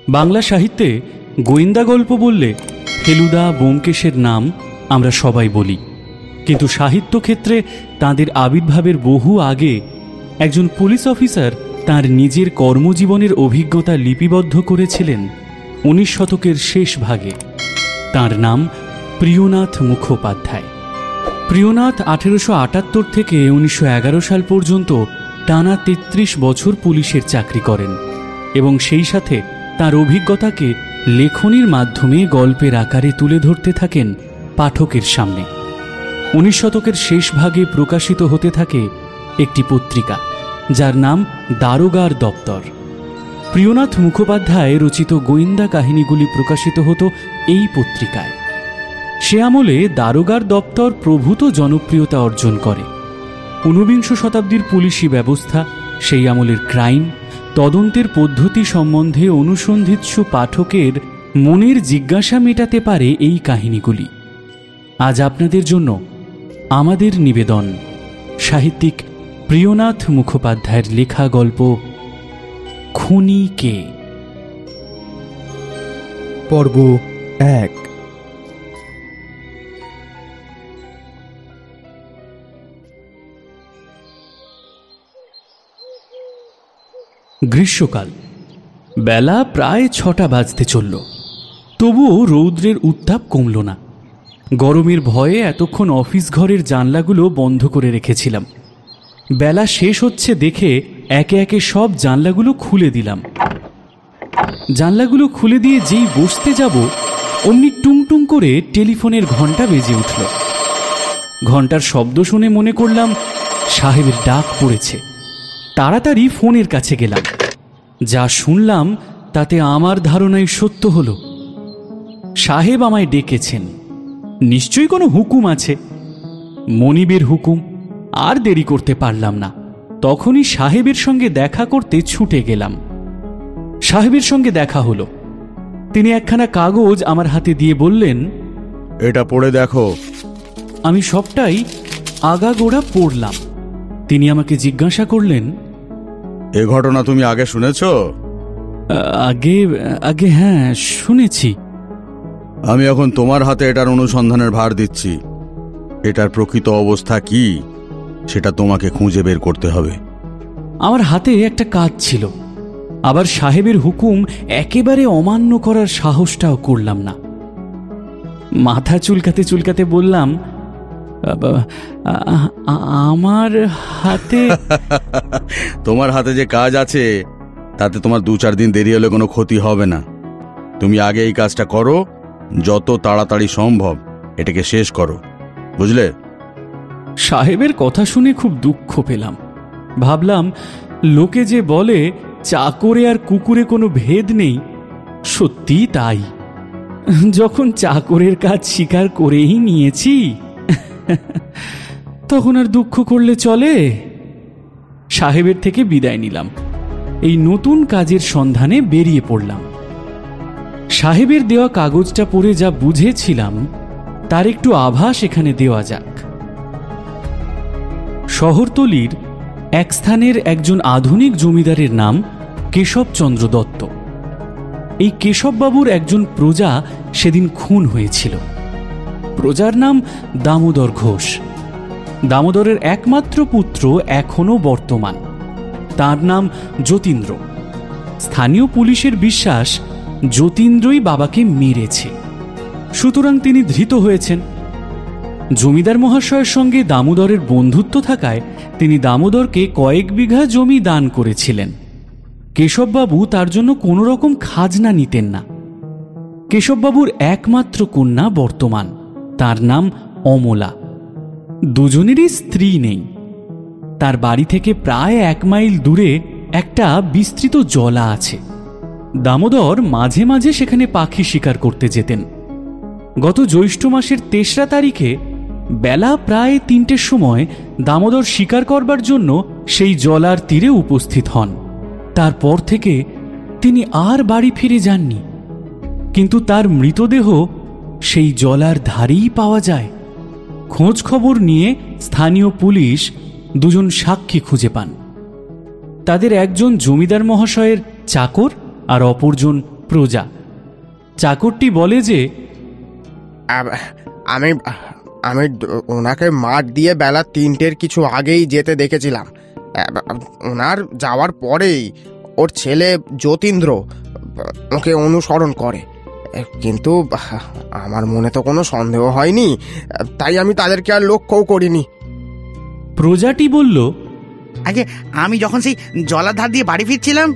বাংলা সাহিত্যে গোয়েন্দা গল্প বললে ফেলুদা ব্যোমকেশের নাম আমরা সবাই বলি, কিন্তু সাহিত্য ক্ষেত্রে তাঁদের আবির্ভাবের বহু আগে একজন পুলিশ অফিসার তাঁর নিজের কর্মজীবনের অভিজ্ঞতা লিপিবদ্ধ করেছিলেন 19 শতকের শেষ ভাগে। তাঁর নাম প্রিয়নাথ মুখোপাধ্যায়। প্রিয়নাথ 1878 থেকে 1911 সাল পর্যন্ত টানা 33 বছর পুলিশের চাকরি করেন এবং সেই সাথে তার অভিজ্ঞতাকে লেখনীর মাধ্যমে গল্পের আকারে তুলে ধরতে থাকেন পাঠকের সামনে। 19 শতকের শেষ ভাগে প্রকাশিত হতে থাকে একটি পত্রিকা যার নাম দারোগার দপ্তর। প্রিয়নাথ মুখোপাধ্যায় রচিত গোয়েন্দা কাহিনীগুলি প্রকাশিত হতো এই পত্রিকায়। সে আমলে দারোগার দপ্তর প্রভূত জনপ্রিয়তা অর্জন করে। 19বিংশ শতাব্দীর পুলিশি ব্যবস্থা, সেই আমলের ক্রাইম, তদন্তের পদ্ধতি সম্বন্ধে অনুসন্ধিৎসু পাঠকের মনের জিজ্ঞাসা মেটাতে পারে এই কাহিনীগুলি। আজ আপনাদের জন্য আমাদের নিবেদন সাহিত্যিক প্রিয়নাথ মুখোপাধ্যায়ের লেখা গল্প খুনি কে। পর্ব 1। গ্রীষ্মকাল, বেলা প্রায় 6টা বাজতে চলল, তবুও রৌদ্রের উত্তাপ কমল না। গরমের ভয়ে এতক্ষণ অফিস ঘরের জানলাগুলো বন্ধ করে রেখেছিলাম। বেলা শেষ হচ্ছে দেখে একে একে সব জানলাগুলো খুলে দিলাম। জানলাগুলো খুলে দিয়ে যেই বসতে যাব অমনি টুংটুং করে টেলিফোনের ঘন্টা বেজে উঠল। ঘন্টার শব্দ শুনে মনে করলাম সাহেবের ডাক পড়েছে। তাড়াতাড়ি ফোনের কাছে গেলাম। যা শুনলাম তাতে আমার ধারণাই সত্য হল। সাহেব আমায় ডেকেছেন, নিশ্চয়ই কোনো হুকুম আছে। মনিবের হুকুম। আর দেরি করতে পারলাম না, তখনই সাহেবের সঙ্গে দেখা করতে ছুটে গেলাম। সাহেবের সঙ্গে দেখা হলো। তিনি একখানা কাগজ আমার হাতে দিয়ে বললেন, এটা পড়ে দেখো। আমি সবটাই আগাগোড়া পড়লাম। তিনি আমাকে জিজ্ঞাসা করলেন, এ ঘটনা তুমি আগে শুনেছ? আগে আগে হ্যাঁ, শুনেছি। আমি এখন তোমার হাতে এটার অনুসন্ধানের ভার দিচ্ছি। এটার প্রকৃত অবস্থা কি সেটা তোমাকে খুঁজে বের করতে হবে। আমার হাতে একটা কাজ ছিল, আবার সাহেবের হুকুম একেবারে অমান্য করার সাহসটাও করলাম না। মাথা চুলকাতে চুলকাতে বললাম, আমার হাতে তোমার হাতে যে কাজ আছে তাতে তোমার 2-4 দিন দেরি হলে কোনো ক্ষতি হবে না। তুমি আগে এই কাজটা করো, যত তাড়াতাড়ি সম্ভব এটাকে শেষ করো, বুঝলে? সাহেবের কথা শুনে খুব দুঃখ পেলাম। ভাবলাম, লোকে যে বলে চাকরে আর কুকুরে কোনো ভেদ নেই, সত্যি তাই। যখন চাকরের কাজ স্বীকার করেই নিয়েছি তখন আর দুঃখ করলে চলে? সাহেবের থেকে বিদায় নিলাম। এই নতুন কাজের সন্ধানে বেরিয়ে পড়লাম। সাহেবের দেওয়া কাগজটা পড়ে যা বুঝেছিলাম তার একটু আভাস এখানে দেওয়া যাক। শহরতলির এক স্থানের একজন আধুনিক জমিদারের নাম কেশবচন্দ্র দত্ত। এই কেশববাবুর একজন প্রজা সেদিন খুন হয়েছিল। প্রজার নাম দামোদর ঘোষ। দামোদরের একমাত্র পুত্র এখনো বর্তমান, তার নাম যতীন্দ্র। স্থানীয় পুলিশের বিশ্বাস যতীন্দ্রই বাবাকে মেরেছে, সুতরাং তিনি ধৃত হয়েছেন। জমিদার মহাশয়ের সঙ্গে দামোদরের বন্ধুত্ব থাকায় তিনি দামোদরকে কয়েক বিঘা জমি দান করেছিলেন। কেশববাবু তার জন্য কোনো রকম খাজনা নিতেন না। কেশববাবুর একমাত্র কন্যা বর্তমান, তার নাম অমলা। দুজনেরই স্ত্রী নেই। তার বাড়ি থেকে প্রায় 1 মাইল দূরে একটা বিস্তৃত জলা আছে। দামোদর মাঝে মাঝে সেখানে পাখি শিকার করতে যেতেন। গত জ্যৈষ্ঠ মাসের 3রা তারিখে বেলা প্রায় 3টের সময় দামোদর শিকার করবার জন্য সেই জলার তীরে উপস্থিত হন। তারপর থেকে তিনি আর বাড়ি ফিরে যাননি, কিন্তু তার মৃতদেহ সেই জলার ধারেই পাওয়া যায়। খোঁজ খবর নিয়ে স্থানীয় পুলিশ 2জন সাক্ষী খুঁজে পান। তাদের একজন জমিদার মহাশয়ের চাকর আর অপরজন প্রজা। চাকরটি বলে যে, আমি আমি ওনাকে মাঠ দিয়ে বেলা 3টের কিছু আগেই যেতে দেখেছিলাম। ওনার যাওয়ার পরেই ওর ছেলে যতীন্দ্র ওকে অনুসরণ করে, কিন্তু আমার মনে তো কোনো সন্দেহ হয়নি, তাই আমি তাদেরকে আর লক্ষ্যও করিনি। প্রজাটি বলল, আগে আমি যখন সেই জলার ধার দিয়ে বাড়ি ফিরছিলাম,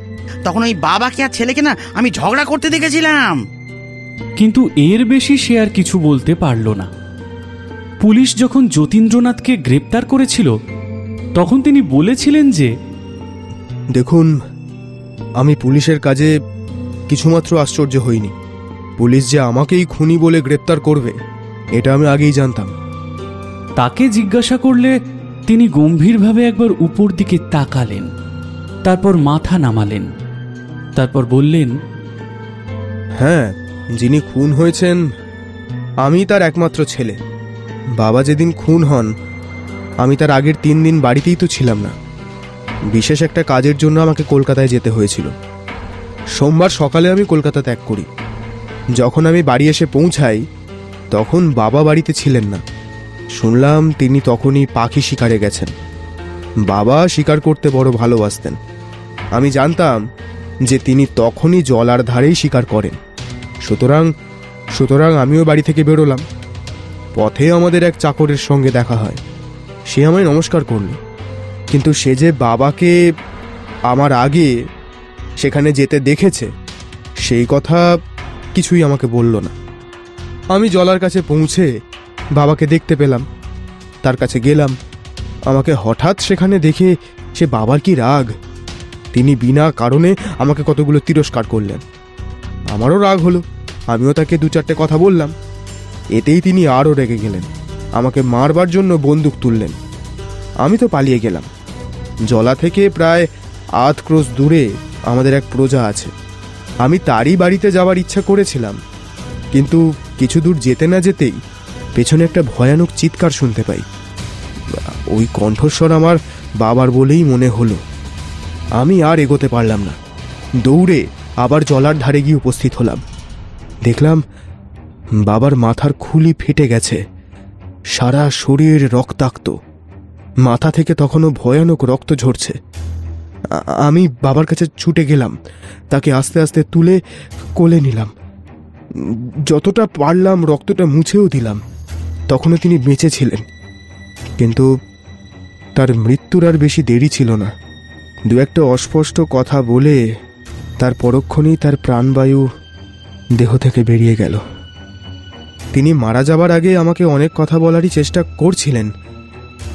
তখন ওই বাবাকে আর ছেলেকে না আমি ঝগড়া করতে দেখেছিলাম। কিন্তু এর বেশি সে আর কিছু বলতে পারল না। পুলিশ যখন যতীন্দ্রনাথকে গ্রেপ্তার করেছিল, তখন তিনি বলেছিলেন যে, দেখুন, আমি পুলিশের কাজে কিছুমাত্র আশ্চর্য হইনি। পুলিশ যে আমাকেই খুনি বলে গ্রেপ্তার করবে, এটা আমি আগেই জানতাম। তাকে জিজ্ঞাসা করলে তিনি গম্ভীরভাবে একবার উপর দিকে তাকালেন, তারপর মাথা নামালেন, তারপর বললেন, হ্যাঁ, যিনি খুন হয়েছেন আমি তার একমাত্র ছেলে। বাবা যেদিন খুন হন, আমি তার আগের 3 দিন বাড়িতেই তো ছিলাম না। বিশেষ একটা কাজের জন্য আমাকে কলকাতায় যেতে হয়েছিল। সোমবার সকালে আমি কলকাতা ত্যাগ করি। যখন আমি বাড়ি এসে পৌঁছাই, তখন বাবা বাড়িতে ছিলেন না। শুনলাম তিনি তখনই পাখি শিকারে গেছেন। বাবা শিকার করতে বড় ভালোবাসতেন। আমি জানতাম যে তিনি তখনই জলার ধারেই শিকার করেন। সুতরাং আমিও বাড়ি থেকে বেরোলাম। পথে আমাদের এক চাকরের সঙ্গে দেখা হয়। সে আমায় নমস্কার করল, কিন্তু সে যে বাবাকে আমার আগে সেখানে যেতে দেখেছে, সেই কথা কিছুই আমাকে বলল না। আমি জলার কাছে পৌঁছে বাবাকে দেখতে পেলাম, তার কাছে গেলাম। আমাকে হঠাৎ সেখানে দেখে সে বাবার কি রাগ! তিনি বিনা কারণে আমাকে কতগুলো তিরস্কার করলেন। আমারও রাগ হলো, আমিও তাকে 2-4টে কথা বললাম। এতেই তিনি আরও রেগে গেলেন, আমাকে মারবার জন্য বন্দুক তুললেন। আমি তো পালিয়ে গেলাম। জলা থেকে প্রায় 8 ক্রোশ দূরে আমাদের এক প্রজা আছে। আমি তারই বাড়িতে যাওয়ার ইচ্ছা করেছিলাম, কিন্তু কিছু দূর যেতে না যেতেই পেছনে একটা ভয়ানক চিৎকার শুনতে পাই। ওই কণ্ঠস্বর আমার বাবার বলেই মনে হলো। আমি আর এগোতে পারলাম না। দৌড়ে আবার জলার ধারে গিয়ে উপস্থিত হলাম। দেখলাম বাবার মাথার খুলি ফেটে গেছে, সারা শরীর রক্তাক্ত। মাথা থেকে তখনও ভয়ানক রক্ত ঝরছে। আমি বাবার কাছে ছুটে গেলাম, তাকে আস্তে আস্তে তুলে কোলে নিলাম। যতটা পারলাম রক্তটা মুছেও দিলাম। তখনও তিনি বেঁচে ছিলেন, কিন্তু তার মৃত্যুর আর বেশি দেরি ছিল না। 2-একটা অস্পষ্ট কথা বলে তার পরক্ষণেই তার প্রাণবায়ু দেহ থেকে বেরিয়ে গেল। তিনি মারা যাবার আগে আমাকে অনেক কথা বলারই চেষ্টা করছিলেন,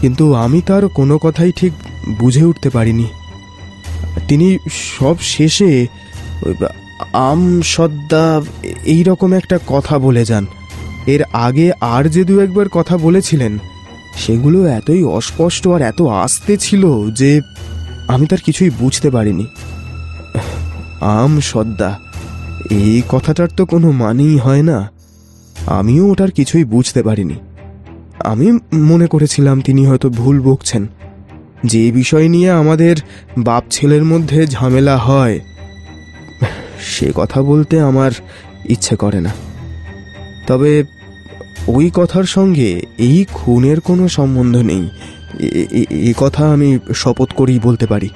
কিন্তু আমি তার কোনো কথাই ঠিক বুঝে উঠতে পারিনি। তিনি সব শেষে আমসদ্দা এইরকম একটা কথা বলে যান। এর আগে আর যে 2-একবার কথা বলেছিলেন, সেগুলো এতই অস্পষ্ট আর এত আস্তে ছিল যে আমি তার কিছুই বুঝতে পারিনি। আমসদ্দা, এই কথাটার তো কোনো মানেই হয় না। আমিও ওটার কিছুই বুঝতে পারিনি। আমি মনে করেছিলাম তিনি হয়তো ভুল বকছেন। যে বিষয় নিয়ে আমাদের বাপ ছেলের মধ্যে ঝামেলা হয়, সে কথা বলতে আমার ইচ্ছে করে না। তবে ওই কথার সঙ্গে এই খুনের কোনো সম্বন্ধ নেই, এ কথা আমি শপথ করেই বলতে পারি।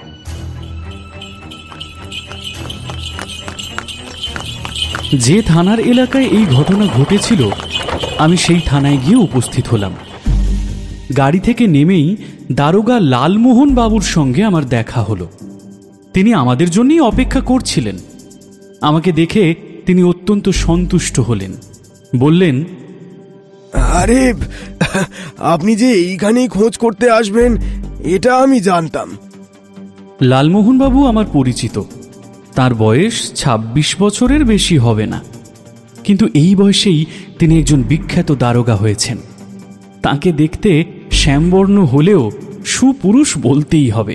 যে থানার এলাকায় এই ঘটনা ঘটেছিল, আমি সেই থানায় গিয়ে উপস্থিত হলাম। গাড়ি থেকে নেমেই দারোগা লালমোহন বাবুর সঙ্গে আমার দেখা হলো। তিনি আমাদের জন্যই অপেক্ষা করছিলেন। আমাকে দেখে তিনি অত্যন্ত সন্তুষ্ট হলেন। বললেন, আরে, আপনি যে এইখানেই খোঁজ করতে আসবেন এটা আমি জানতাম। লালমোহন বাবু আমার পরিচিত। তার বয়স 26 বছরের বেশি হবে না, কিন্তু এই বয়সেই তিনি একজন বিখ্যাত দারোগা হয়েছেন। তাকে দেখতে শ্যামবর্ণ হলেও সুপুরুষ বলতেই হবে।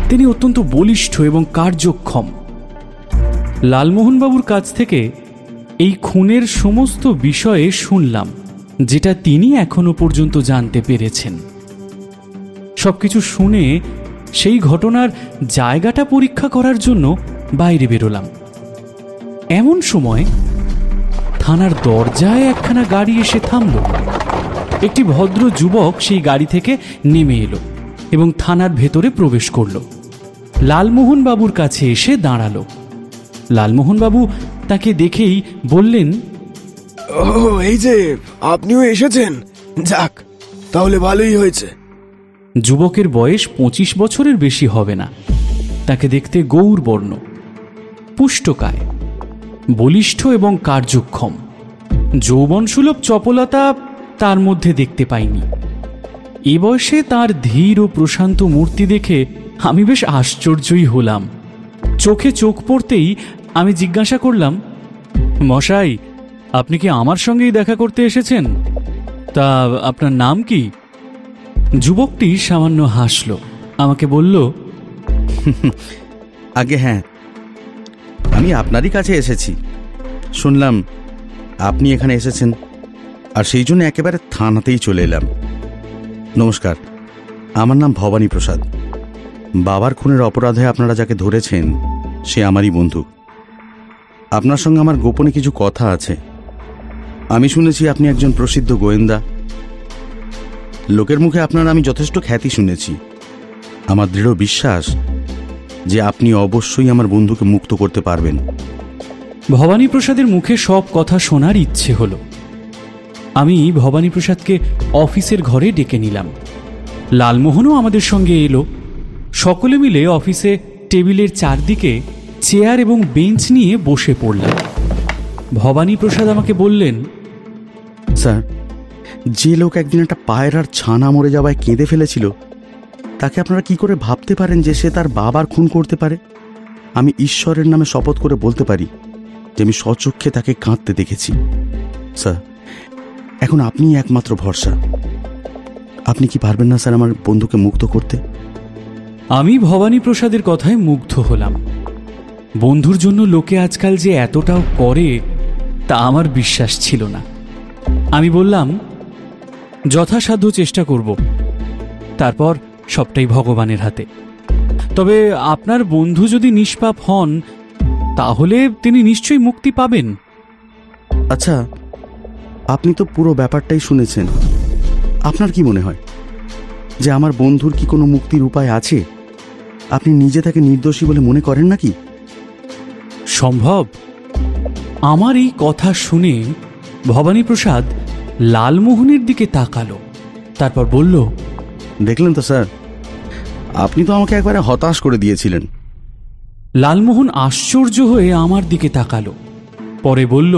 তিনি অত্যন্ত বলিষ্ঠ এবং কার্যক্ষম। লালমোহনবাবুর কাছ থেকে এই খুনের সমস্ত বিষয়ে শুনলাম, যেটা তিনি এখনো পর্যন্ত জানতে পেরেছেন। সবকিছু শুনে সেই ঘটনার জায়গাটা পরীক্ষা করার জন্য বাইরে বেরোলাম। এমন সময় থানার দরজায় একখানা গাড়ি এসে থামল। একটি ভদ্র যুবক সেই গাড়ি থেকে নেমে এলো এবং থানার ভেতরে প্রবেশ করল। লালমোহন বাবুর কাছে এসে দাঁড়ালো। লালমোহন বাবু তাকে দেখেই বললেন, ও এই যে আপনিও এসেছেন, যাক তাহলে ভালোই হয়েছে। যুবকের বয়স 25 বছরের বেশি হবে না। তাকে দেখতে গৌরবর্ণ, পুষ্টকায়, বলিষ্ঠ এবং কার্যক্ষম। যৌবনসুলভ চপলতা তার মধ্যে দেখতে পাইনি। এ বয়সে তার ধীর ও প্রশান্ত মূর্তি দেখে আমি বেশ আশ্চর্যই হলাম। চোখে চোখ পড়তেই আমি জিজ্ঞাসা করলাম, মশাই, আপনি কি আমার সঙ্গেই দেখা করতে এসেছেন? তা আপনার নাম কি? যুবকটি সামান্য হাসল, আমাকে বলল, আগে হ্যাঁ, আমি আপনারই কাছে এসেছি। শুনলাম আপনি এখানে এসেছেন, আর সেই জন্য একেবারে থানাতেই চলে এলাম। নমস্কার, আমার নাম ভবানী প্রসাদ। বাবার খুনের অপরাধে আপনারা যাকে ধরেছেন সে আমারই বন্ধু। আপনার সঙ্গে আমার গোপনে কিছু কথা আছে। আমি শুনেছি আপনি একজন প্রসিদ্ধ গোয়েন্দা। লোকের মুখে আপনার আমি যথেষ্ট খ্যাতি শুনেছি। আমার দৃঢ় বিশ্বাস যে আপনি অবশ্যই আমার বন্ধুকে মুক্ত করতে পারবেন। ভবানী প্রসাদের মুখে সব কথা শোনার ইচ্ছে হলো। আমি ভবানী প্রসাদকে অফিসের ঘরে ডেকে নিলাম। লালমোহনও আমাদের সঙ্গে এলো। সকলে মিলে অফিসে টেবিলের চারদিকে চেয়ার এবং বেঞ্চ নিয়ে বসে পড়লাম। ভবানী প্রসাদ আমাকে বললেন, স্যার, যে লোক একদিন একটা পায়রার ছানা মরে যাওয়ায় কেঁদে ফেলেছিল, তাকে আপনারা কি করে ভাবতে পারেন যে সে তার বাবার খুন করতে পারে? আমি ঈশ্বরের নামে শপথ করে বলতে পারি যে আমি স্বচক্ষে তাকে কাঁদতে দেখেছি। স্যার, এখন আপনিই একমাত্র ভরসা। আপনি কি পারবেন না স্যার আমার বন্ধুকে মুক্ত করতে? আমি ভবানী প্রসাদের কথায় মুগ্ধ হলাম। বন্ধুর জন্য লোকে আজকাল যে এতটাও করে তা আমার বিশ্বাস ছিল না। আমি বললাম, যথাসাধ্য চেষ্টা করব, তারপর সবটাই ভগবানের হাতে। তবে আপনার বন্ধু যদি নিষ্পাপ হন তাহলে তিনি নিশ্চয়ই মুক্তি পাবেন। আচ্ছা, আপনি তো পুরো ব্যাপারটাই শুনেছেন। আপনার কি মনে হয় যে আমার বন্ধুর কি কোনো মুক্তির উপায় আছে? আপনি নিজে তাকে নির্দোষী বলে মনে করেন নাকি? সম্ভব? আমার এই কথা শুনে ভবানী প্রসাদ লালমোহনের দিকে তাকালো, তারপর বলল, দেখলেন তো স্যার, আপনি তো আমাকে একবারে হতাশ করে দিয়েছিলেন। লালমোহন আশ্চর্য হয়ে আমার দিকে তাকালো, পরে বলল,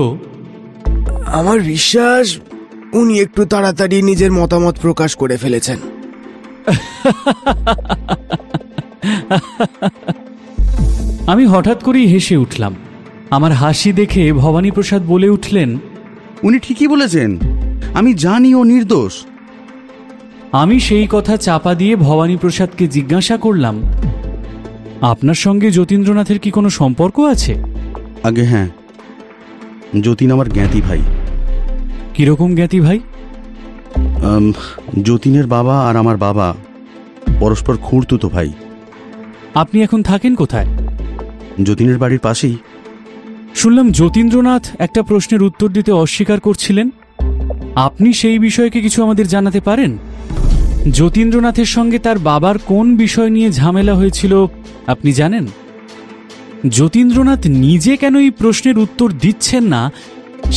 আমার বিশ্বাস উনি একটু তাড়াতাড়ি নিজের মতামত প্রকাশ করে ফেলেছেন। আমি হঠাৎ করেই হেসে উঠলাম। আমার হাসি দেখে ভবানী প্রসাদ বলে উঠলেন, উনি ঠিকই বলেছেন, আমি জানি ও নির্দোষ। আমি সেই কথা চাপা দিয়ে ভবানী প্রসাদকে জিজ্ঞাসা করলাম, আপনার সঙ্গে যতীন্দ্রনাথের কি কোনো সম্পর্ক আছে? আগে হ্যাঁ, যতীন আমার জ্ঞাতি ভাই। কিরকম জ্ঞাতি ভাই? যতীনের বাবা আর আমার বাবা পরস্পর খুঁড়তুতো ভাই। আপনি এখন থাকেন কোথায়? যতীনের বাড়ির পাশেই। শুনলাম যতীন্দ্রনাথ একটা প্রশ্নের উত্তর দিতে অস্বীকার করছিলেন। আপনি সেই বিষয়কে কিছু আমাদের জানাতে পারেন? যতীন্দ্রনাথের সঙ্গে তার বাবার কোন বিষয় নিয়ে ঝামেলা হয়েছিল আপনি জানেন? যতীন্দ্রনাথ নিজে কেন এই প্রশ্নের উত্তর দিচ্ছেন না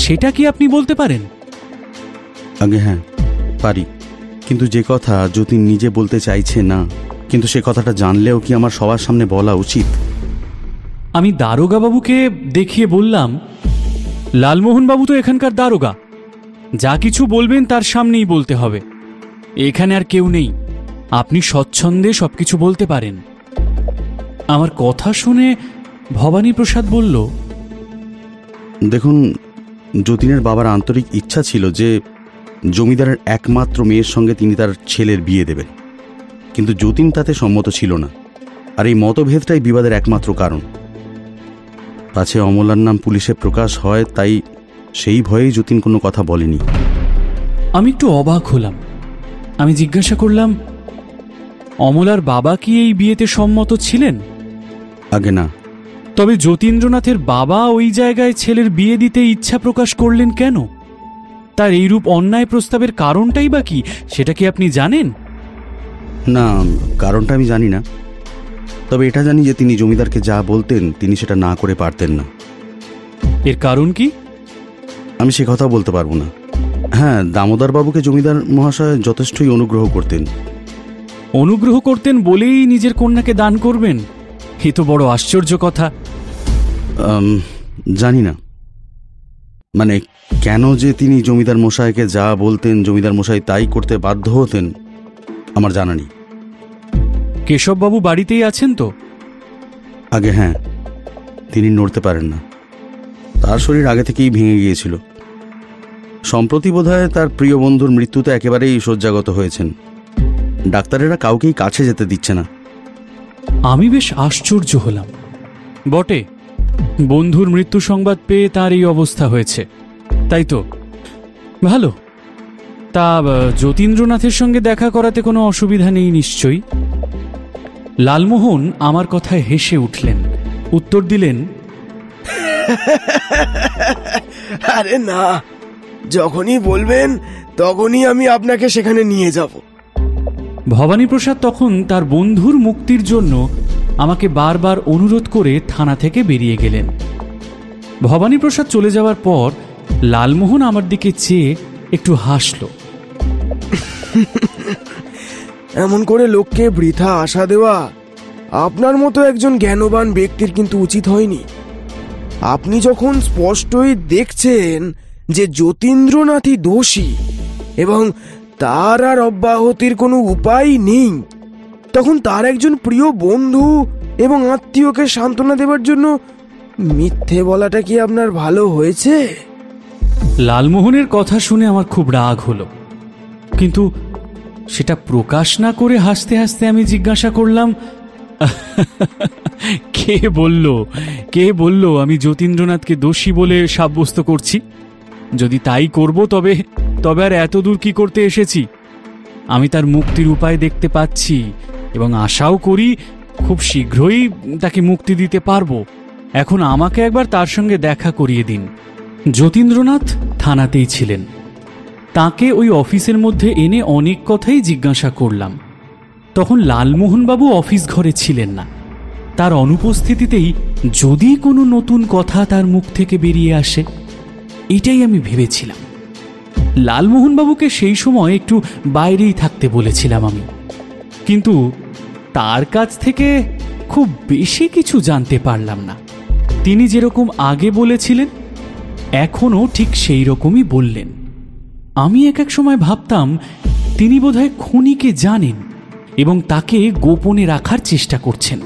সেটা কি আপনি বলতে পারেন? আগে হ্যাঁ, পারি। কিন্তু যে কথা যতীন নিজে বলতে চাইছে না, কিন্তু সে কথাটা জানলেও কি আমার সবার সামনে বলা উচিত? আমি দারোগা বাবুকে দেখিয়ে বললাম, লালমোহন বাবু তো এখানকার দারোগা, যা কিছু বলবেন তার সামনেই বলতে হবে। এখানে আর কেউ নেই, আপনি স্বচ্ছন্দে সবকিছু বলতে পারেন। আমার কথা শুনে ভবানী প্রসাদ বলল, দেখুন, যতীনের বাবার আন্তরিক ইচ্ছা ছিল যে জমিদারের একমাত্র মেয়ের সঙ্গে তিনি তার ছেলের বিয়ে দেবেন, কিন্তু যতীন তাতে সম্মত ছিল না। আর এই মতভেদটাই বিবাদের একমাত্র কারণ। পাছে অমলার নাম পুলিশে প্রকাশ হয়, তাই সেই ভয়েই যতীন কোনো কথা বলেনি। আমি একটু অবাক হলাম। আমি জিজ্ঞাসা করলাম, অমলার বাবা কি এই বিয়েতে সম্মত ছিলেন? আগে না, তবে যতীন্দ্রনাথের বাবা ওই জায়গায় ছেলের বিয়ে দিতে ইচ্ছা প্রকাশ করলেন কেন? তার এইরূপ অন্যায় প্রস্তাবের কারণটাই বা কি, সেটা কি আপনি জানেন? না, কারণটা আমি জানি না, তবে এটা জানি যে তিনি জমিদারকে যা বলতেন তিনি সেটা না করে পারতেন না। এর কারণ কি? আমি সে কথা বলতে পারবো না। হ্যাঁ, দামোদর বাবুকে জমিদার মহাশয় যথেষ্টই অনুগ্রহ করতেন। অনুগ্রহ করতেন বলেই নিজের কন্যাকে দান করবেন? এ তো বড় আশ্চর্য কথা। জানি না, মানে কেন যে তিনি জমিদার মশাইকে যা বলতেন জমিদার মশাই তাই করতে বাধ্য হতেন আমার জানা নেই। কেশববাবু বাড়িতেই আছেন তো? আগে হ্যাঁ, তিনি নড়তে পারেন না, তার শরীর আগে থেকেই ভেঙে গিয়েছিল। সম্প্রতি বোধহয় তার প্রিয় বন্ধুর মৃত্যুতে একেবারেই শয্যাগত হয়েছেন। ডাক্তারেরা কাউকেই কাছে যেতে দিচ্ছে না। আমি বেশ আশ্চর্য হলাম। বটে, বন্ধুর মৃত্যু সংবাদ পেয়ে তার এই অবস্থা হয়েছে, তাই তো? ভালো। তা যতীন্দ্রনাথের সঙ্গে দেখা করাতে কোনো অসুবিধা নেই নিশ্চয়ই? লালমোহন আমার কথায় হেসে উঠলেন, উত্তর দিলেন, আরে না, যখনই বলবেন তখনই আমি আপনাকে সেখানে নিয়ে যাব। ভবানীপ্রসাদ তখন তার বন্ধুর মুক্তির জন্য আমাকে বারবার অনুরোধ করে থানা থেকে বেরিয়ে গেলেন। ভবানীপ্রসাদ চলে যাওয়ার পর লালমোহন আমার দিকে চেয়ে একটু হাসল। এমন করে লোককে বৃথা আশা দেওয়া আপনার মতো একজন জ্ঞানবান ব্যক্তির কিন্তু উচিত হয়নি। আপনি যখন স্পষ্টই দেখছেন যে যতীন্দ্রনাথই দোষী এবং তার আর অব্যাহতির কোনো উপায় নেই, তখন তার একজন প্রিয় বন্ধু এবং আত্মীয়কে সান্ত্বনা দেবার জন্য মিথ্যে বলাটা কি আপনার ভালো হয়েছে? লালমোহনের কথা শুনে আমার খুব রাগ হলো, কিন্তু সেটা প্রকাশ না করে হাসতে হাসতে আমি জিজ্ঞাসা করলাম, কে বলল আমি যতীন্দ্রনাথকে দোষী বলে সাব্যস্ত করছি? যদি তাই করব তবে আর এত দূর কি করতে এসেছি? আমি তার মুক্তির উপায় দেখতে পাচ্ছি এবং আশাও করি খুব শীঘ্রই তাকে মুক্তি দিতে পারবো। এখন আমাকে একবার তার সঙ্গে দেখা করিয়ে দিন। যতীন্দ্রনাথ থানাতেই ছিলেন। তাকে ওই অফিসের মধ্যে এনে অনেক কথাই জিজ্ঞাসা করলাম। তখন লালমোহনবাবু অফিস ঘরে ছিলেন না। তার অনুপস্থিতিতেই যদি কোনো নতুন কথা তার মুখ থেকে বেরিয়ে আসে, এটাই আমি ভেবেছিলাম। লালমোহনবাবুকে সেই সময় একটু বাইরেই থাকতে বলেছিলাম আমি, কিন্তু তার কাছ থেকে খুব বেশি কিছু জানতে পারলাম না। তিনি যেরকম আগে বলেছিলেন এখনও ঠিক সেই রকমই বললেন। আমি এক সময় ভাবতাম তিনি বোধহয় খুনিকে জানেন এবং তাকে গোপনে রাখার চেষ্টা করছেন,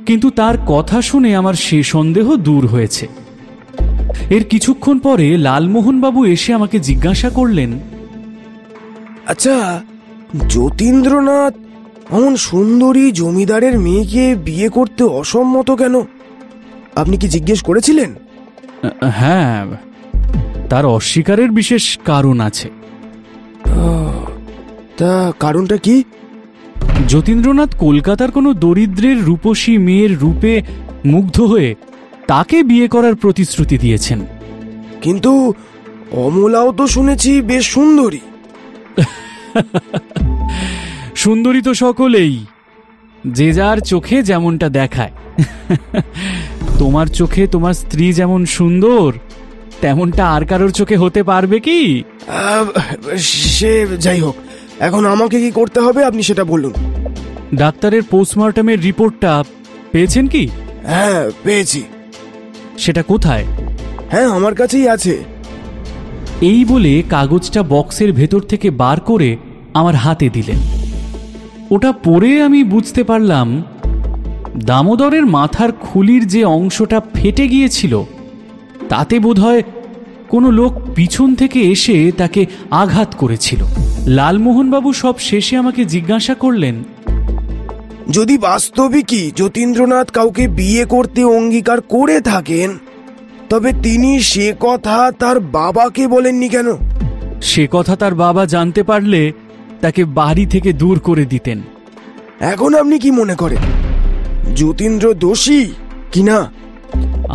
কিন্তু তার কথা শুনে আমার সে সন্দেহ দূর হয়েছে। এর কিছুক্ষণ পরে লালমোহনবাবু এসে আমাকে জিজ্ঞাসা করলেন, আচ্ছা, যতীন্দ্রনাথ এমন সুন্দরী জমিদারের মেয়েকে বিয়ে করতে অসম্মত কেন? আপনি কি জিজ্ঞেস করেছিলেন? হ্যাঁ, তার অস্বীকারের বিশেষ কারণ আছে। তা কারণটা কি? যতীন্দ্রনাথ কলকাতার কোনো দরিদ্রের রূপসী মেয়ের রূপে মুগ্ধ হয়ে তাকে বিয়ে করার প্রতিশ্রুতি দিয়েছেন। কিন্তু অমলাও তো শুনেছি বেশ সুন্দরী। সুন্দরী তো সকলেই, যে যার চোখে যেমনটা দেখায়। তোমার চোখে তোমার স্ত্রী যেমন সুন্দর, তেমনটা আর কারোর চোখে হতে পারবে কি? সে যাই হোক, এখন আমাকে কি করতে হবে আপনি সেটা বলুন। ডাক্তারের পোস্টমর্টমের রিপোর্টটা পেয়েছেন কি? হ্যাঁ, পেয়েছি। সেটা কোথায়? হ্যাঁ, আমার কাছেই আছে। এই বলে কাগজটা বক্সের ভেতর থেকে বার করে আমার হাতে দিলেন। ওটা পড়ে আমি বুঝতে পারলাম দামোদরের মাথার খুলির যে অংশটা ফেটে গিয়েছিল তাতে বোধহয় কোনো লোক পিছন থেকে এসে তাকে আঘাত করেছিল। লালমোহনবাবু সব শেষে আমাকে জিজ্ঞাসা করলেন, যদি বাস্তবিকই যতীন্দ্রনাথ কাউকে বিয়ে করতে অঙ্গীকার করে থাকেন, তবে তিনি সে কথা তার বাবাকে বলেননি কেন? সে কথা তার বাবা জানতে পারলে তাকে বাড়ি থেকে দূর করে দিতেন। এখন আপনি কি মনে করেন যতীন্দ্র দোষী কিনা?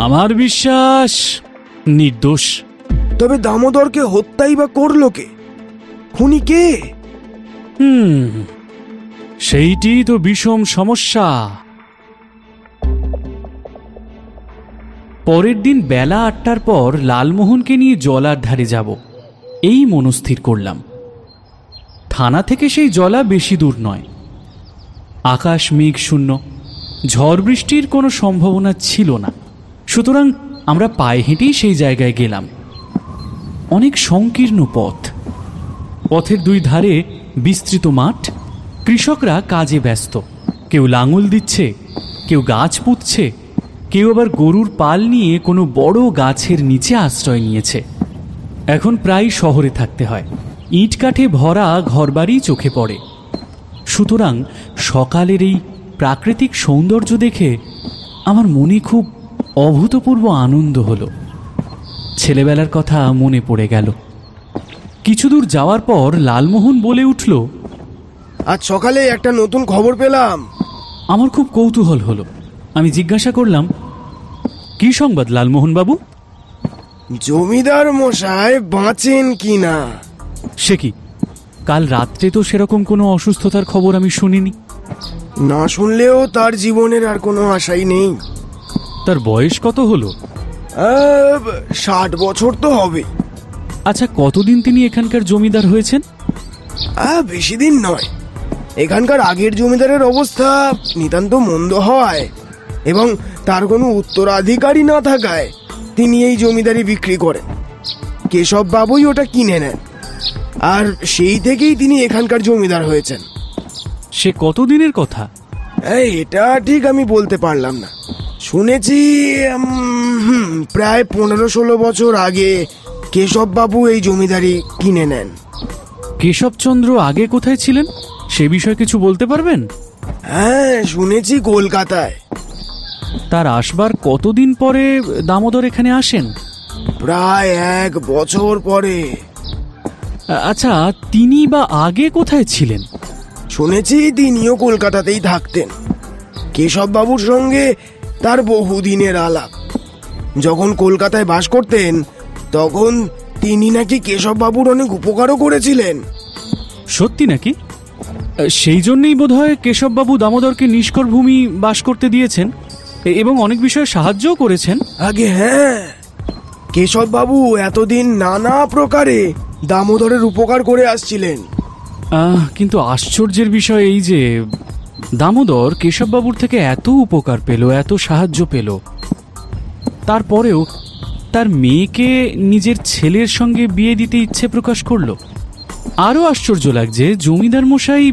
আমার বিশ্বাস নির্দোষ। তবে দামোদরকে হত্যাই বা করলো কে? খুনি কে? সেইটি তো বিষম সমস্যা। পরের দিন বেলা 8টার পর লালমোহনকে নিয়ে জলার ধারে যাব এই মনস্থির করলাম। থানা থেকে সেই জলা বেশি দূর নয়। আকাশ মেঘ শূন্য, ঝড় বৃষ্টির কোনো সম্ভাবনা ছিল না। সুতরাং আমরা পায়ে হেঁটেই সেই জায়গায় গেলাম। অনেক সংকীর্ণ পথ, পথের দুই ধারে বিস্তৃত মাঠ। কৃষকরা কাজে ব্যস্ত, কেউ লাঙল দিচ্ছে, কেউ গাছ পুঁতছে, কেউ আবার গরুর পাল নিয়ে কোনো বড় গাছের নিচে আশ্রয় নিয়েছে। এখন প্রায় শহরে থাকতে হয়, ইট কাঠে ভরা ঘরবাড়ি চোখে পড়ে। সুতরাং সকালের এই প্রাকৃতিক সৌন্দর্য দেখে আমার মনে খুব অভূতপূর্ব আনন্দ হলো। ছেলেবেলার কথা মনে পড়ে গেল। কিছু দূর যাওয়ার পর লালমোহন বলে উঠল, আজ সকালে একটা নতুন খবর পেলাম। আমার খুব কৌতূহল হলো। আমি জিজ্ঞাসা করলাম, কি সংবাদ লালমোহন বাবু? জমিদার মশাই বাঁচেন কিনা। সে কি? কাল রাত্রে তো সেরকম কোনো অসুস্থতার খবর আমি শুনিনি। না শুনলেও তার জীবনের আর কোনো আশাই নেই। তার বয়স কত হলো? 60 বছর তো হবে। আচ্ছা, কতদিন তিনি এখানকার জমিদার হয়েছেন? বেশি দিন নয়। এখানকার আগের জমিদারের অবস্থা নিতান্ত মন্দ হয় এবং তার কোনো উত্তরাধিকারী না থাকায় তিনি এই জমিদারি বিক্রি করেন। কেশব বাবুই ওটা কিনে নেন, আর সেই থেকেই তিনি এখানকার জমিদার হয়েছেন। সে কতদিনের কথা? এটা ঠিক আমি বলতে পারলাম না। শুনেছি প্রায় 15-16 বছর আগে কেশব বাবু এই জমিদারি কিনে নেন। কেশবচন্দ্র আগে কোথায় ছিলেন সে বিষয়ে কিছু বলতে পারবেন? হ্যাঁ, শুনেছি কলকাতায়। তার আসবার কতদিন পরে দামোদর এখানে আসেন? প্রায় 1 বছর পরে। আচ্ছা, তিনি বা আগে কোথায় ছিলেন? শুনেছি তিনিও কলকাতাতেই থাকতেন। কেশব বাবুর সঙ্গে তার বহুদিনের আলাপ। যখন কলকাতায় বাস করতেন তখন তিনি নাকি কেশব বাবুর অনেক উপকারও করেছিলেন। সত্যি নাকি? সেই জন্যই বোধহয় কেশববাবু দামোদরকে নিষ্কর ভূমি বাস করতে দিয়েছেন এবং অনেক বিষয়ে সাহায্যও করেছেন। আগে হ্যাঁ, কেশব বাবু এতদিন নানা প্রকারে দামোদরের উপকার করে আসছিলেন। কিন্তু আশ্চর্যের বিষয় এই যে দামোদর কেশববাবুর থেকে এত উপকার পেল, এত সাহায্য পেল, তারপরেও তার মেয়েকে নিজের ছেলের সঙ্গে বিয়ে দিতে ইচ্ছে প্রকাশ করলো। আরও আশ্চর্য লাগছে, জমিদার মশাই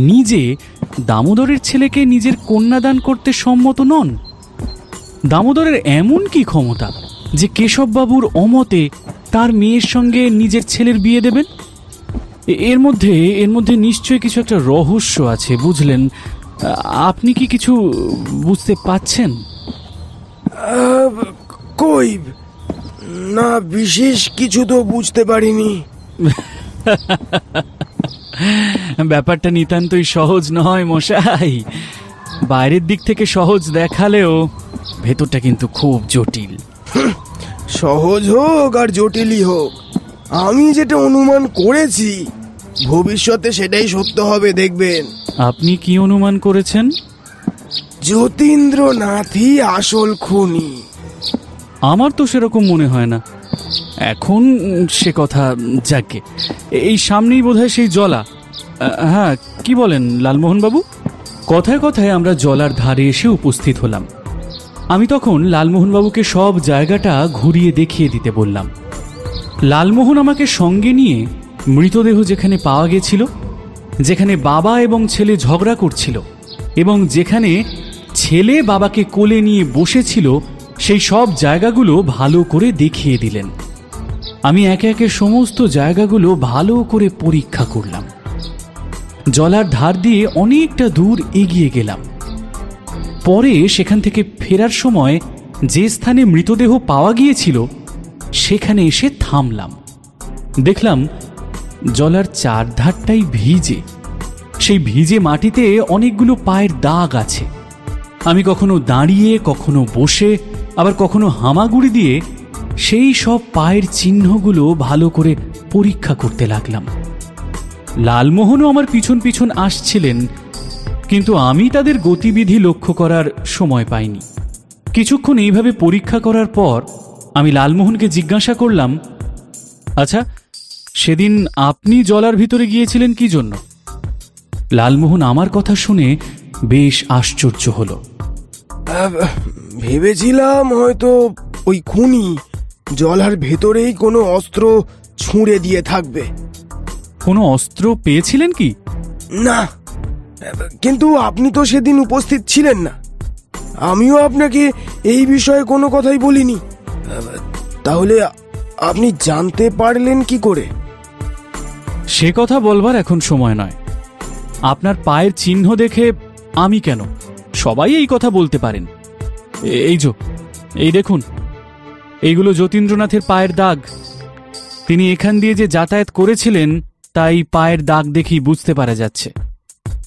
নিজে দামোদরের ছেলেকে নিজের কন্যাদান করতে সম্মত নন। দামোদরের এমন কি ক্ষমতা যে কেশববাবুর অমতে তার মেয়ের সঙ্গে নিজের ছেলের বিয়ে দেবেন? এর মধ্যে নিশ্চয়ই কিছু একটা রহস্য আছে, বুঝলেন? আপনি কি কিছু বুঝতে পাচ্ছেন? কই না, বিশেষ কিছু তো বুঝতে পারিনি। ব্যাপারটা নিতান্তই সহজ নয় মশাই। বাইরের দিক থেকে সহজ দেখালেও ভেতরটা কিন্তু খুব জটিল। সহজ হোক আর জটিলই হোক, আমি যেটা অনুমান করেছি ভবিষ্যতে সেটাই সত্য হবে, দেখবেন। আপনি কি অনুমান করেছেন? যতীন্দ্রনাথই আসল খুনি। আমার তো সেরকম মনে হয় না এখন। সে কথা যাকে, এই সামনেই বোধহয় সেই জলা। হ্যাঁ, কি বলেন লালমোহন বাবু? কথায় কথায় আমরা জলার ধারে এসে উপস্থিত হলাম। আমি তখন লালমোহন বাবুকে সব জায়গাটা ঘুরিয়ে দেখিয়ে দিতে বললাম। লালমোহন আমাকে সঙ্গে নিয়ে মৃতদেহ যেখানে পাওয়া গেছিল, যেখানে বাবা এবং ছেলে ঝগড়া করছিল এবং যেখানে ছেলে বাবাকে কোলে নিয়ে বসেছিল, সেই সব জায়গাগুলো ভালো করে দেখিয়ে দিলেন। আমি একে একে সমস্ত জায়গাগুলো ভালো করে পরীক্ষা করলাম। জলার ধার দিয়ে অনেকটা দূর এগিয়ে গেলাম। পরে সেখান থেকে ফেরার সময় যে স্থানে মৃতদেহ পাওয়া গিয়েছিল সেখানে এসে থামলাম। দেখলাম জলার চারধারটাই ভিজে। সেই ভিজে মাটিতে অনেকগুলো পায়ের দাগ আছে। আমি কখনো দাঁড়িয়ে, কখনো বসে, আবার কখনো হামাগুড়ি দিয়ে সেই সব পায়ের চিহ্নগুলো ভালো করে পরীক্ষা করতে লাগলাম। লালমোহনও আমার পিছন পিছন আসছিলেন, কিন্তু আমি তাদের গতিবিধি লক্ষ্য করার সময় পাইনি। কিছুক্ষণ এইভাবে পরীক্ষা করার পর আমি লালমোহনকে জিজ্ঞাসা করলাম, আচ্ছা, সেদিন আপনি জলার ভিতরে গিয়েছিলেন কি জন্য? লালমোহন আমার কথা শুনে বেশ আশ্চর্য হল। ভেবেছিলাম হয়তো ওই খুনি জলার ভেতরেই কোনো অস্ত্র ছুঁড়ে দিয়ে থাকবে। কোনো অস্ত্র পেয়েছিলেন কি? না, কিন্তু আপনি তো সেদিন উপস্থিত ছিলেন না। আমিও আপনাকে এই বিষয়ে কোনো কথাই বলিনি। তাহলে আপনি জানতে পারলেন কি করে? সে কথা বলবার এখন সময় নয়। আপনার পায়ের চিহ্ন দেখে আমি কেন, সবাই এই কথা বলতে পারেন। এই দেখুন, এইগুলো যতীন্দ্রনাথের পায়ের দাগ। তিনি এখান দিয়ে যে যাতায়াত করেছিলেন তাই পায়ের দাগ দেখেই বুঝতে পারা যাচ্ছে।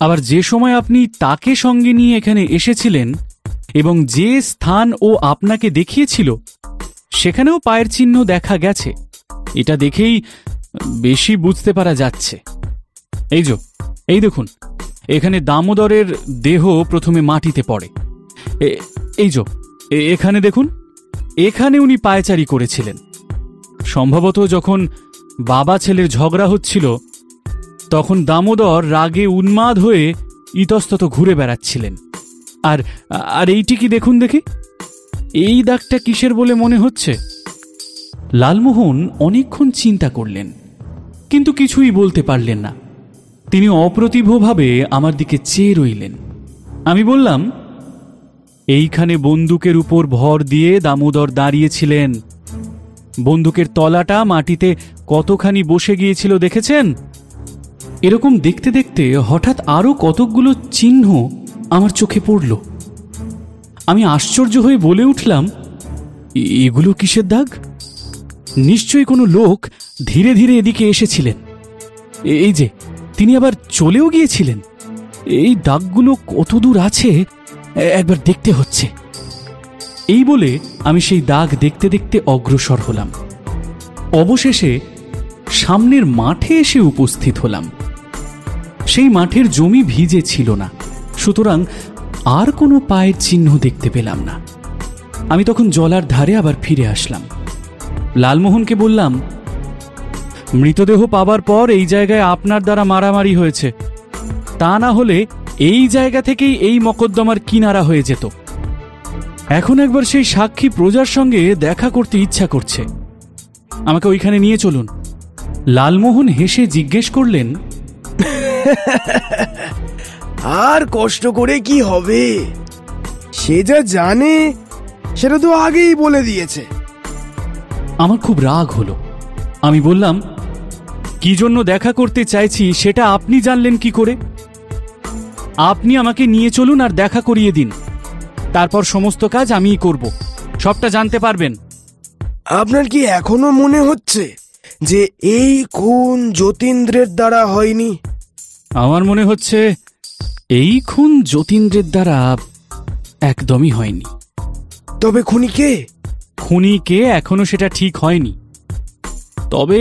আবার যে সময় আপনি তাকে সঙ্গে নিয়ে এখানে এসেছিলেন এবং যে স্থান ও আপনাকে দেখিয়েছিল সেখানেও পায়ের চিহ্ন দেখা গেছে। এটা দেখেই বেশি বুঝতে পারা যাচ্ছে। এই দেখুন, এখানে দামোদরের দেহ প্রথমে মাটিতে পড়ে। এখানে দেখুন, এখানে উনি পায়চারি করেছিলেন। সম্ভবত যখন বাবা ছেলের ঝগড়া হচ্ছিল তখন দামোদর রাগে উন্মাদ হয়ে ইতস্তত ঘুরে বেড়াচ্ছিলেন। আর এইটি কি দেখুন দেখি, এই দাগটা কিসের বলে মনে হচ্ছে? লালমোহন অনেকক্ষণ চিন্তা করলেন, কিন্তু কিছুই বলতে পারলেন না। তিনি অপ্রতিভভাবে আমার দিকে চেয়ে রইলেন। আমি বললাম, এইখানে বন্দুকের উপর ভর দিয়ে দামোদর দাঁড়িয়েছিলেন। বন্দুকের তলাটা মাটিতে কতখানি বসে গিয়েছিল দেখেছেন? এরকম দেখতে দেখতে হঠাৎ আরো কতকগুলো চিহ্ন আমার চোখে পড়ল। আমি আশ্চর্য হয়ে বলে উঠলাম, এগুলো কিসের দাগ? নিশ্চয়ই কোনো লোক ধীরে ধীরে এদিকে এসেছিলেন। এই যে, তিনি আবার চলেও গিয়েছিলেন। এই দাগগুলো কত দূর আছে একবার দেখতে হচ্ছে। এই বলে আমি সেই দাগ দেখতে দেখতে অগ্রসর হলাম। অবশেষে সামনের মাঠে এসে উপস্থিত হলাম। সেই মাঠের জমি ভিজে ছিল না, সুতরাং আর কোনো পায়ের চিহ্ন দেখতে পেলাম না। আমি তখন জলার ধারে আবার ফিরে আসলাম। লালমোহনকে বললাম, মৃতদেহ পাবার পর এই জায়গায় আপনার দ্বারা মারামারি হয়েছে। তা না হলে এই জায়গা থেকেই এই মকদ্দমার কিনারা হয়ে যেত। এখন একবার সেই সাক্ষী প্রজার সঙ্গে দেখা করতে ইচ্ছা করছে, আমাকে ওইখানে নিয়ে চলুন। লালমোহন হেসে জিজ্ঞেস করলেন, আর কষ্ট করে কি হবে? সে যা জানে সেটা তো আগেই বলে দিয়েছে। আমার খুব রাগ হলো। আমি বললাম, কি জন্য দেখা করতে চাইছি সেটা আপনি জানলেন কি করে? আপনি আমাকে নিয়ে চলুন আর দেখা করিয়ে দিন, তারপর সমস্ত কাজ আমিই করব, সবটা জানতে পারবেন। আপনার কি এখনো মনে হচ্ছে যে এই খুন যতীন্দ্রের দ্বারা হয়নি? আমার মনে হচ্ছে এই খুন যতীন্দ্রের দ্বারা একদমই হয়নি। তবে খুনি কে? খুনি কে এখনো সেটা ঠিক হয়নি। তবে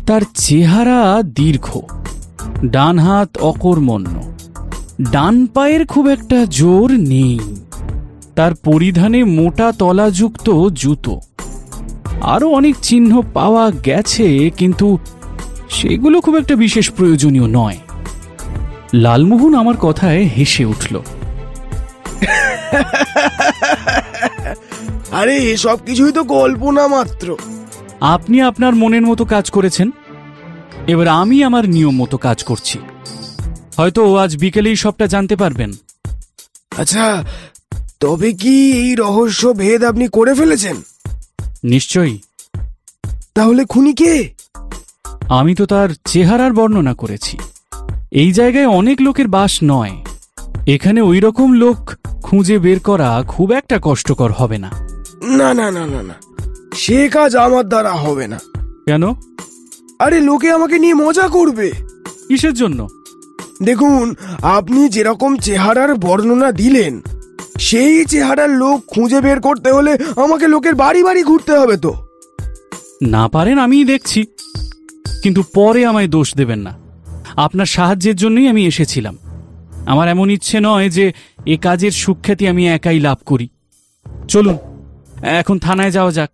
তার চেহারা দীর্ঘ, ডান হাত অকর্মণ্য, ডান পায়ের খুব একটা জোর নেই। তার পরিধানে মোটা তলাযুক্ত জুতো। আরো অনেক চিহ্ন পাওয়া গেছে, কিন্তু সেগুলো খুব একটা বিশেষ প্রয়োজনীয় নয়। লালমোহন আমার কথায় হেসে উঠল। আরে এসব কিছুই তো কল্পনা মাত্র। আপনি আপনার মনের মতো কাজ করেছেন, এবার আমি আমার নিয়ম মতো কাজ করছি। হয়তো আজ বিকেলেই সবটা জানতে পারবেন। আচ্ছা, তবে কি এই রহস্য ভেদ আপনি করে ফেলেছেন? নিশ্চয়ই। তাহলে খুনি কে? আমি তো তার চেহারার বর্ণনা করেছি। এই জায়গায় অনেক লোকের বাস নয়। এখানে ওই রকম লোক খুঁজে বের করা খুব একটা কষ্টকর হবে না। না না না না না, সে কাজ আমার দ্বারা হবে না। কেন? আরে লোকে আমাকে নিয়ে মজা করবে। কিসের জন্য? দেখুন, আপনি যেরকম চেহারার বর্ণনা দিলেন, সেই চেহারার লোক খুঁজে বের করতে হলে আমাকে লোকের বাড়ি বাড়ি ঘুরতে হবে তো। না পারেন আমিই দেখছি, কিন্তু পরে আমায় দোষ দেবেন না। আপনার সাহায্যের জন্যই আমি এসেছিলাম। আমার এমন ইচ্ছে নয় যে এ কাজের সুখ্যাতি আমি একাই লাভ করি। চলুন, এখন থানায় যাওয়া যাক।